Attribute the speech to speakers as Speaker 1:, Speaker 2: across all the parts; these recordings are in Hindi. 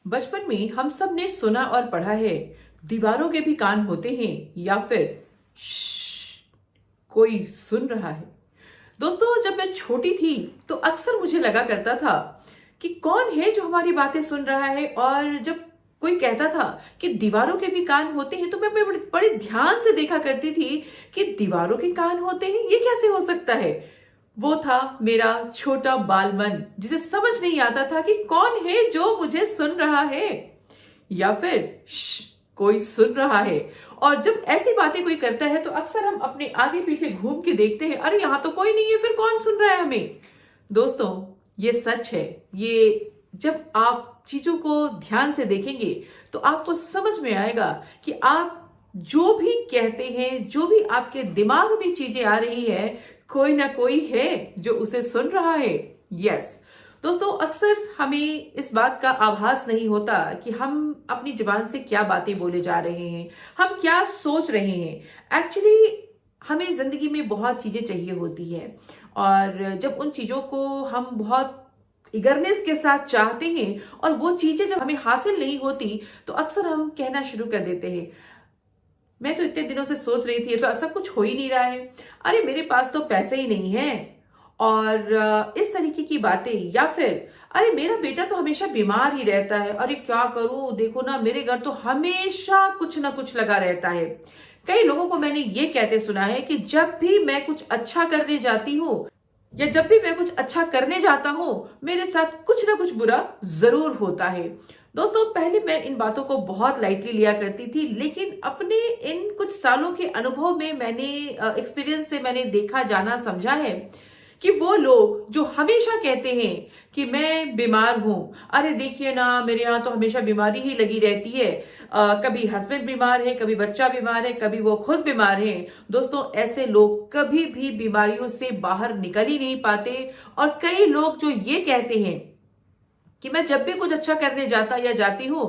Speaker 1: बचपन में हम सब ने सुना और पढ़ा है, दीवारों के भी कान होते हैं या फिर श्श, कोई सुन रहा है। दोस्तों, जब मैं छोटी थी तो अक्सर मुझे लगा करता था कि कौन है जो हमारी बातें सुन रहा है। और जब कोई कहता था कि दीवारों के भी कान होते हैं तो मैं बड़े ध्यान से देखा करती थी कि दीवारों के कान होते हैं, ये कैसे हो सकता है। वो था मेरा छोटा बाल मन, जिसे समझ नहीं आता था कि कौन है जो मुझे सुन रहा है या फिर कोई सुन रहा है। और जब ऐसी बातें कोई करता है तो अक्सर हम अपने आगे पीछे घूम के देखते हैं, अरे यहां तो कोई नहीं है, फिर कौन सुन रहा है हमें। दोस्तों, ये सच है। ये जब आप चीजों को ध्यान से देखेंगे तो आपको समझ में आएगा कि आप जो भी कहते हैं, जो भी आपके दिमाग में चीजें आ रही है, कोई ना कोई है जो उसे सुन रहा है। यस दोस्तों, अक्सर हमें इस बात का आभास नहीं होता कि हम अपनी जुबान से क्या बातें बोले जा रहे हैं, हम क्या सोच रहे हैं। एक्चुअली हमें जिंदगी में बहुत चीजें चाहिए होती है, और जब उन चीजों को हम बहुत इगरनेस के साथ चाहते हैं और वो चीजें जब हमें हासिल नहीं होती तो अक्सर हम कहना शुरू कर देते हैं, मैं तो इतने दिनों से सोच रही थी, ये तो ऐसा कुछ हो ही नहीं रहा है, अरे मेरे पास तो पैसे ही नहीं है, और इस तरीके की बातें। या फिर अरे मेरा बेटा तो हमेशा बीमार ही रहता है, अरे क्या करूं, देखो ना मेरे घर तो हमेशा कुछ ना कुछ लगा रहता है। कई लोगों को मैंने ये कहते सुना है कि जब भी मैं कुछ अच्छा करने जाती हूँ या जब भी मैं कुछ अच्छा करने जाता हूं, मेरे साथ कुछ ना कुछ बुरा जरूर होता है। दोस्तों, पहले मैं इन बातों को बहुत लाइटली लिया करती थी, लेकिन अपने इन कुछ सालों के अनुभव में मैंने एक्सपीरियंस से मैंने देखा, जाना, समझा है कि वो लोग जो हमेशा कहते हैं कि मैं बीमार हूं, अरे देखिए ना मेरे यहाँ तो हमेशा बीमारी ही लगी रहती है, कभी हस्बैंड बीमार है, कभी बच्चा बीमार है, कभी वो खुद बीमार है। दोस्तों, ऐसे लोग कभी भी बीमारियों से बाहर निकल ही नहीं पाते। और कई लोग जो ये कहते हैं कि मैं जब भी कुछ अच्छा करने जाता या जाती हूं,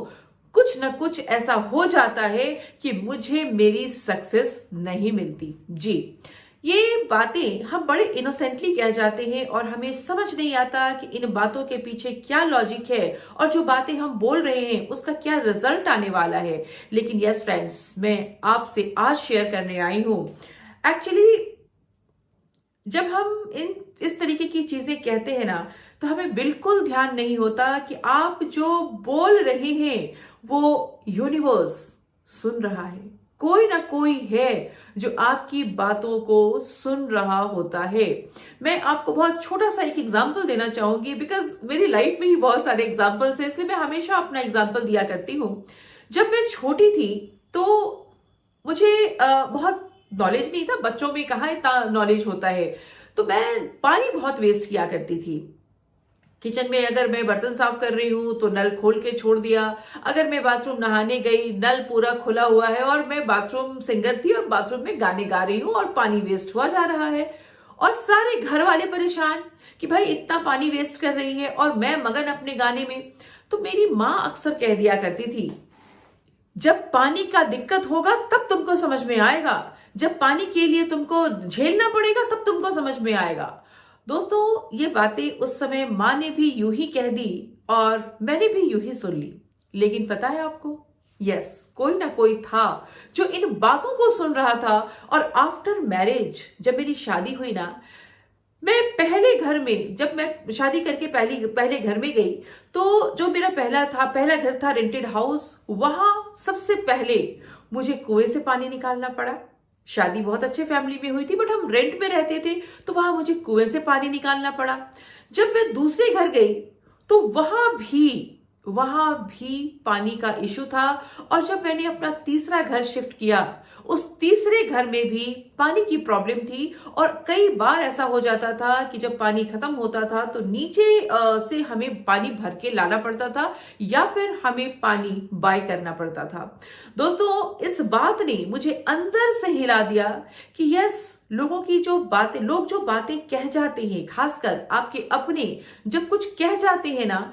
Speaker 1: कुछ ना कुछ ऐसा हो जाता है कि मुझे मेरी सक्सेस नहीं मिलती। जी, ये बातें हम बड़े इनोसेंटली कह जाते हैं और हमें समझ नहीं आता कि इन बातों के पीछे क्या लॉजिक है और जो बातें हम बोल रहे हैं उसका क्या रिजल्ट आने वाला है। लेकिन यस फ्रेंड्स, मैं आपसे आज शेयर करने आई हूं। एक्चुअली जब हम इस तरीके की चीजें कहते हैं ना, तो हमें बिल्कुल ध्यान नहीं होता कि आप जो बोल रहे हैं वो यूनिवर्स सुन रहा है। कोई ना कोई है जो आपकी बातों को सुन रहा होता है। मैं आपको बहुत छोटा सा एक एग्जांपल देना चाहूंगी, बिकॉज मेरी लाइफ में ही बहुत सारे एग्जांपल्स हैं, इसलिए मैं हमेशा अपना एग्जांपल दिया करती हूँ। जब मैं छोटी थी तो मुझे बहुत नॉलेज नहीं था, बच्चों में कहाँ इतना नॉलेज होता है, तो मैं पानी बहुत वेस्ट किया करती थी। किचन में अगर मैं बर्तन साफ कर रही हूं तो नल खोल के छोड़ दिया, अगर मैं बाथरूम नहाने गई नल पूरा खुला हुआ है और मैं बाथरूम सिंगर थी और बाथरूम में गाने गा रही हूं और पानी वेस्ट हुआ जा रहा है, और सारे घर वाले परेशान कि भाई इतना पानी वेस्ट कर रही है और मैं मगन अपने गाने में। तो मेरी माँ अक्सर कह दिया करती थी, जब पानी का दिक्कत होगा तब तुमको समझ में आएगा, जब पानी के लिए तुमको झेलना पड़ेगा तब तुमको समझ में आएगा। दोस्तों, ये बातें उस समय माँ ने भी यूं ही कह दी और मैंने भी यूं ही सुन ली। लेकिन पता है आपको, यस, कोई ना कोई था जो इन बातों को सुन रहा था। और आफ्टर मैरिज जब मेरी शादी हुई ना, मैं पहले घर में, जब मैं शादी करके पहले घर में गई, तो जो मेरा पहला घर था रेंटेड हाउस, वहां सबसे पहले मुझे कुएं से पानी निकालना पड़ा। शादी बहुत अच्छे फैमिली में हुई थी, बट हम रेंट में रहते थे, तो वहां मुझे कुएं से पानी निकालना पड़ा। जब मैं दूसरे घर गई तो वहां भी पानी का इशू था। और जब मैंने अपना तीसरा घर शिफ्ट किया, उस तीसरे घर में भी पानी की प्रॉब्लम थी। और कई बार ऐसा हो जाता था कि जब पानी खत्म होता था तो नीचे से हमें पानी भर के लाना पड़ता था या फिर हमें पानी बाय करना पड़ता था। दोस्तों, इस बात ने मुझे अंदर से हिला दिया कि यस, लोग जो बातें कह जाते हैं, खासकर आपके अपने जब कुछ कह जाते हैं ना,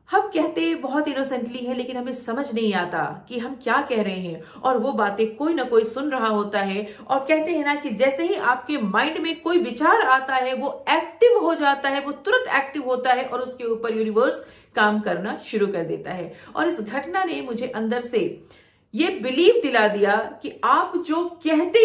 Speaker 1: हम कहते बहुत इनोसेंटली है, लेकिन हमें समझ नहीं आता कि हम क्या कह रहे हैं, और वो बातें कोई ना कोई सुन रहा होता है। और कहते हैं ना कि जैसे ही आपके माइंड में कोई विचार आता है वो एक्टिव हो जाता है, वो तुरंत एक्टिव होता है और उसके ऊपर यूनिवर्स काम करना शुरू कर देता है। और इस घटना ने मुझे अंदर से ये बिलीव दिला दिया कि आप जो कहते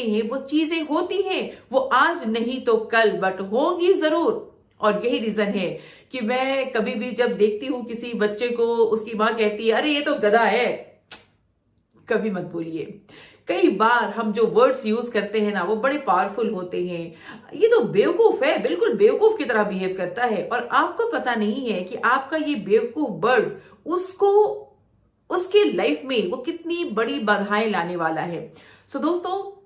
Speaker 1: हैं वो चीजें होती हैं, वो आज नहीं तो कल बट होंगी जरूर। और यही रीजन है कि मैं कभी भी जब देखती हूं किसी बच्चे को, उसकी मां कहती है अरे ये तो गधा है, कभी मत बोलिए। कई बार हम जो वर्ड्स यूज करते हैं ना वो बड़े पावरफुल होते हैं। ये तो बेवकूफ है, बिल्कुल बेवकूफ की तरह बिहेव करता है, और आपको पता नहीं है कि आपका ये बेवकूफ वर्ड उसके लाइफ में वो कितनी बड़ी बाधाएं लाने वाला है। सो दोस्तों,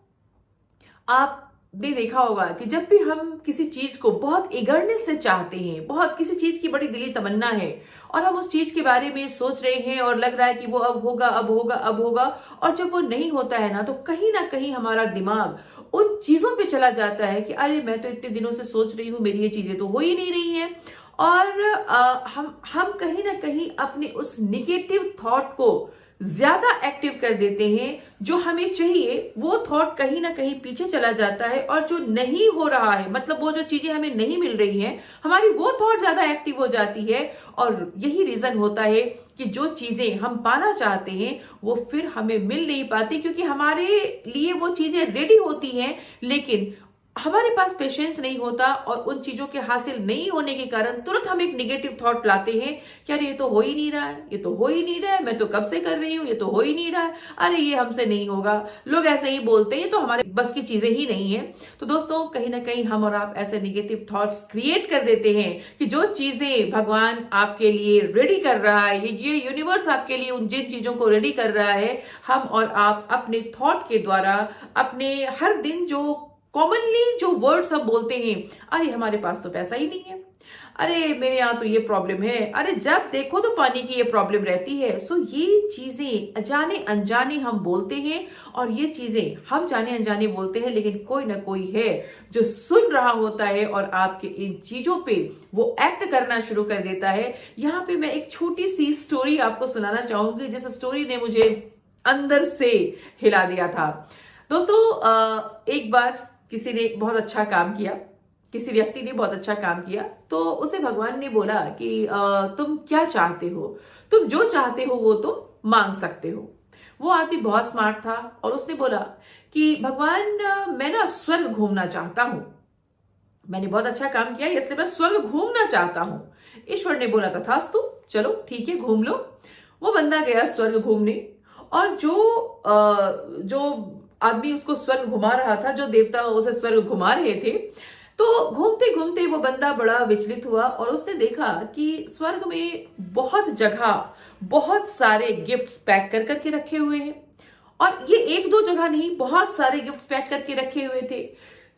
Speaker 1: आपने देखा होगा कि जब भी हम किसी चीज को बहुत ईगरनेस से चाहते हैं, बहुत किसी चीज की बड़ी दिली तमन्ना है और हम उस चीज के बारे में सोच रहे हैं और लग रहा है कि वो अब होगा अब होगा अब होगा, और जब वो नहीं होता है ना कहीं हमारा दिमाग उन चीजों पे चला जाता है कि अरे मैं तो इतने दिनों से सोच रही हूं, मेरी ये चीजें तो हो ही नहीं रही हैं। और हम कहीं ना कहीं अपने उस निगेटिव थॉट को ज्यादा एक्टिव कर देते हैं। जो हमें चाहिए वो थॉट कहीं ना कहीं पीछे चला जाता है, और जो नहीं हो रहा है, मतलब वो जो चीजें हमें नहीं मिल रही हैं, हमारी वो थॉट ज्यादा एक्टिव हो जाती है। और यही रीजन होता है कि जो चीजें हम पाना चाहते हैं वो फिर हमें मिल नहीं पाती, क्योंकि हमारे लिए वो चीजें रेडी होती हैं लेकिन हमारे पास पेशेंस नहीं होता, और उन चीजों के हासिल नहीं होने के कारण तुरंत हम एक निगेटिव थॉट लाते हैं कि अरे ये तो हो ही नहीं रहा है, ये तो हो ही नहीं रहा है, मैं तो कब से कर रही हूं, ये तो हो ही नहीं रहा है, अरे ये हमसे नहीं होगा, लोग ऐसे ही बोलते हैं, तो हमारे बस की चीजें ही नहीं है। तो दोस्तों, कहीं ना कहीं हम और आप ऐसे निगेटिव थॉट्स क्रिएट कर देते हैं कि जो चीजें भगवान आपके लिए रेडी कर रहा है, ये यूनिवर्स आपके लिए उन जिन चीजों को रेडी कर रहा है, हम और आप अपने थॉट के द्वारा, अपने हर दिन जो कॉमनली जो वर्ड्स हम बोलते हैं, अरे हमारे पास तो पैसा ही नहीं है, अरे मेरे यहाँ तो ये प्रॉब्लम है, अरे जब देखो तो पानी की ये प्रॉब्लम रहती है। सो ये चीजें जाने अनजाने हम बोलते हैं, और ये चीजें हम जाने अनजाने बोलते हैं, लेकिन कोई ना कोई है जो सुन रहा होता है और आपके इन चीजों पे वो एक्ट करना शुरू कर देता है। यहाँ पे मैं एक छोटी सी स्टोरी आपको सुनाना चाहूंगी, जिस स्टोरी ने मुझे अंदर से हिला दिया था। दोस्तों, एक बार किसी ने बहुत अच्छा काम किया, किसी व्यक्ति ने बहुत अच्छा काम किया, तो उसे भगवान ने बोला कि तुम क्या चाहते हो, तुम जो चाहते हो वो तुम मांग सकते हो। वो आदमी बहुत स्मार्ट था और उसने बोला कि भगवान, मैं ना स्वर्ग घूमना चाहता हूं, मैंने बहुत अच्छा काम किया इसलिए मैं स्वर्ग घूमना चाहता हूं। ईश्वर ने बोला तथास्तु, चलो ठीक है घूम लो। वो बंदा गया स्वर्ग घूमने, और जो आदमी उसको स्वर्ग घुमा रहा था, जो देवता उसे स्वर्ग घुमा रहे थे, तो घूमते घूमते वो बंदा बड़ा विचलित हुआ और उसने देखा कि स्वर्ग में बहुत जगह बहुत सारे गिफ्ट्स पैक कर करके रखे हुए हैं, और ये एक दो जगह नहीं, बहुत सारे गिफ्ट्स पैक करके रखे हुए थे।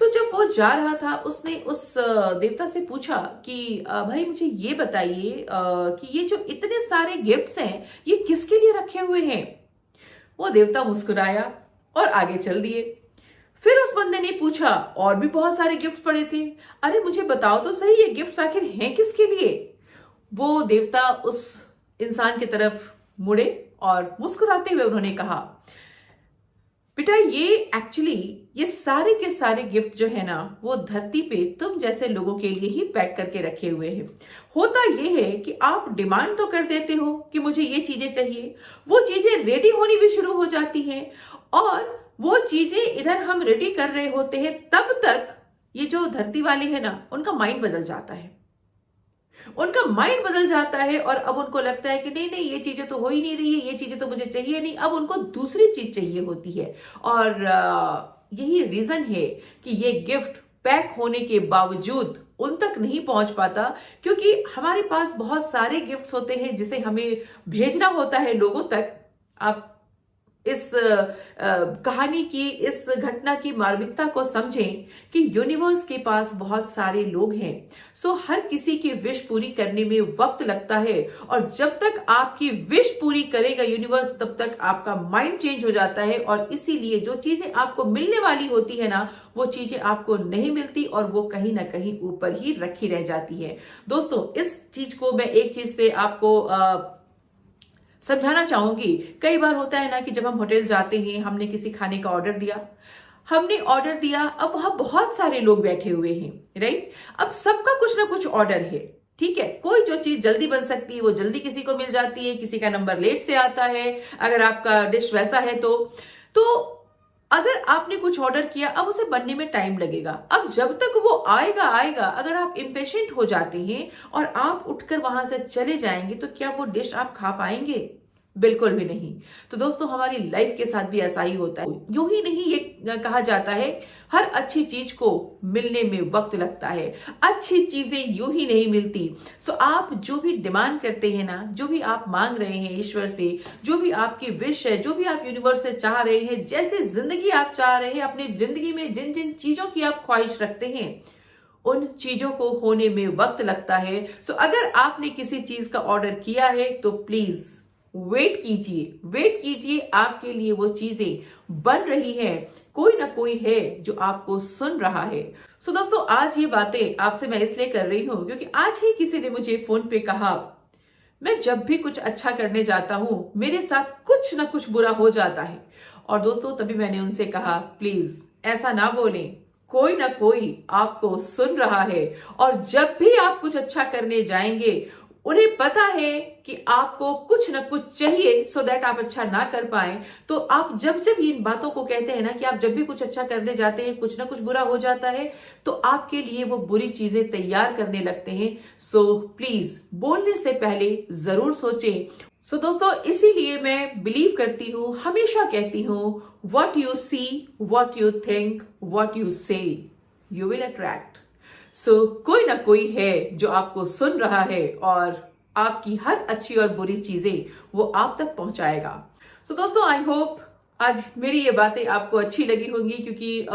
Speaker 1: तो जब वो जा रहा था, उसने उस देवता से पूछा कि भाई मुझे ये बताइए कि ये जो इतने सारे गिफ्ट्स हैं ये किसके लिए रखे हुए हैं। वो देवता मुस्कुराया और आगे चल दिए। फिर उस बंदे ने पूछा, और भी बहुत सारे गिफ्ट पड़े थे, अरे मुझे बताओ तो सही ये गिफ्ट्स आखिर हैं किसके लिए। वो देवता उस इंसान की तरफ मुड़े और मुस्कुराते हुए उन्होंने कहा, बेटा ये सारे के सारे गिफ्ट जो है ना वो धरती पे तुम जैसे लोगों के लिए ही पैक करके रखे हुए हैं। होता ये है कि आप डिमांड तो कर देते हो कि मुझे ये चीजें चाहिए, वो चीजें रेडी होनी भी शुरू हो जाती हैं, और वो चीजें इधर हम रेडी कर रहे होते हैं, तब तक ये जो धरती वाले हैं ना उनका माइंड बदल जाता है, उनका माइंड बदल जाता है, और अब उनको लगता है कि नहीं नहीं ये चीजें तो हो ही नहीं रही है, ये चीजें तो मुझे चाहिए नहीं, अब उनको दूसरी चीज चाहिए होती है। और यही रीजन है कि ये गिफ्ट पैक होने के बावजूद उन तक नहीं पहुंच पाता, क्योंकि हमारे पास बहुत सारे गिफ्ट्स होते हैं जिसे हमें भेजना होता है लोगों तक। आप इस कहानी की, इस घटना की मार्मिकता को समझें कि यूनिवर्स के पास बहुत सारे लोग हैं। सो हर किसी की विश पूरी करने में वक्त लगता है, और जब तक आपकी विश पूरी करेगा यूनिवर्स तब तक आपका माइंड चेंज हो जाता है, और इसीलिए जो चीजें आपको मिलने वाली होती है ना वो चीजें आपको नहीं मिलती, और वो कहीं ना कहीं ऊपर ही रखी रह जाती है। दोस्तों, इस चीज को मैं एक चीज से आपको समझाना चाहूंगी। कई बार होता है ना कि जब हम होटल जाते हैं, हमने किसी खाने का ऑर्डर दिया, अब वहां बहुत सारे लोग बैठे हुए हैं, राइट। अब सबका कुछ ना कुछ ऑर्डर है, ठीक है, कोई जो चीज जल्दी बन सकती है वो जल्दी किसी को मिल जाती है, किसी का नंबर लेट से आता है, अगर आपका डिश वैसा है तो अगर आपने कुछ ऑर्डर किया, अब उसे बनने में टाइम लगेगा। अब जब तक वो आएगा, अगर आप इम्पेशेंट हो जाते हैं और आप उठकर वहां से चले जाएंगे तो क्या वो डिश आप खा पाएंगे? बिल्कुल भी नहीं। तो दोस्तों, हमारी लाइफ के साथ भी ऐसा ही होता है। यूं ही नहीं, ये कहा जाता है हर अच्छी चीज को मिलने में वक्त लगता है, अच्छी चीजें यूं ही नहीं मिलती। सो आप जो भी डिमांड करते हैं ना, जो भी आप मांग रहे हैं ईश्वर से, जो भी आपकी विश है, जो भी आप यूनिवर्स से चाह रहे हैं, जैसे जिंदगी आप चाह रहे हैं, अपनी जिंदगी में जिन जिन चीजों की आप ख्वाहिश रखते हैं, उन चीजों को होने में वक्त लगता है। सो अगर आपने किसी चीज का ऑर्डर किया है तो प्लीज वेट कीजिए, आपके लिए वो चीजें बन रही है, कोई ना कोई है जो आपको सुन रहा है। सो दोस्तों, आज ये बातें आपसे मैं इसलिए कर रही हूं क्योंकि आज ही किसी ने मुझे फोन पे कहा, मैं जब भी कुछ अच्छा करने जाता हूं मेरे साथ कुछ ना कुछ बुरा हो जाता है। और दोस्तों, तभी मैंने उनसे कहा, प्लीज ऐसा ना बोलें, कोई ना कोई आपको सुन रहा है। और जब भी आप कुछ अच्छा करने जाएंगे, उन्हें पता है कि आपको कुछ ना कुछ चाहिए सो दैट आप अच्छा ना कर पाए। तो आप जब जब इन बातों को कहते हैं ना कि आप जब भी कुछ अच्छा करने जाते हैं कुछ ना कुछ बुरा हो जाता है, तो आपके लिए वो बुरी चीजें तैयार करने लगते हैं। सो प्लीज बोलने से पहले जरूर सोचें। सो दोस्तों, इसीलिए मैं बिलीव करती हूं, हमेशा कहती हूं, what you see, what you think, what you say, you will attract. So कोई ना कोई है जो आपको सुन रहा है और आपकी हर अच्छी और बुरी चीजें वो आप तक पहुंचाएगा। सो दोस्तों, आई होप आज मेरी ये बातें आपको अच्छी लगी होंगी, क्योंकि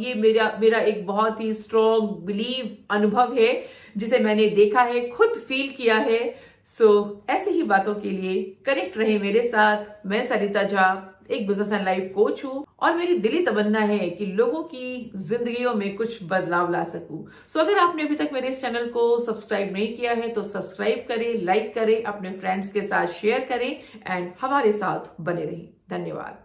Speaker 1: ये मेरा एक बहुत ही स्ट्रॉन्ग बिलीव अनुभव है जिसे मैंने देखा है, खुद फील किया है। सो ऐसे ही बातों के लिए कनेक्ट रहे मेरे साथ। मैं सरिता झा, एक बिजनेस एंड लाइफ कोच हूं और मेरी दिली तमन्ना है कि लोगों की जिंदगियों में कुछ बदलाव ला सकूं। सो अगर आपने अभी तक मेरे इस चैनल को सब्सक्राइब नहीं किया है तो सब्सक्राइब करें, लाइक करें, अपने फ्रेंड्स के साथ शेयर करें एंड हमारे साथ बने रहें। धन्यवाद।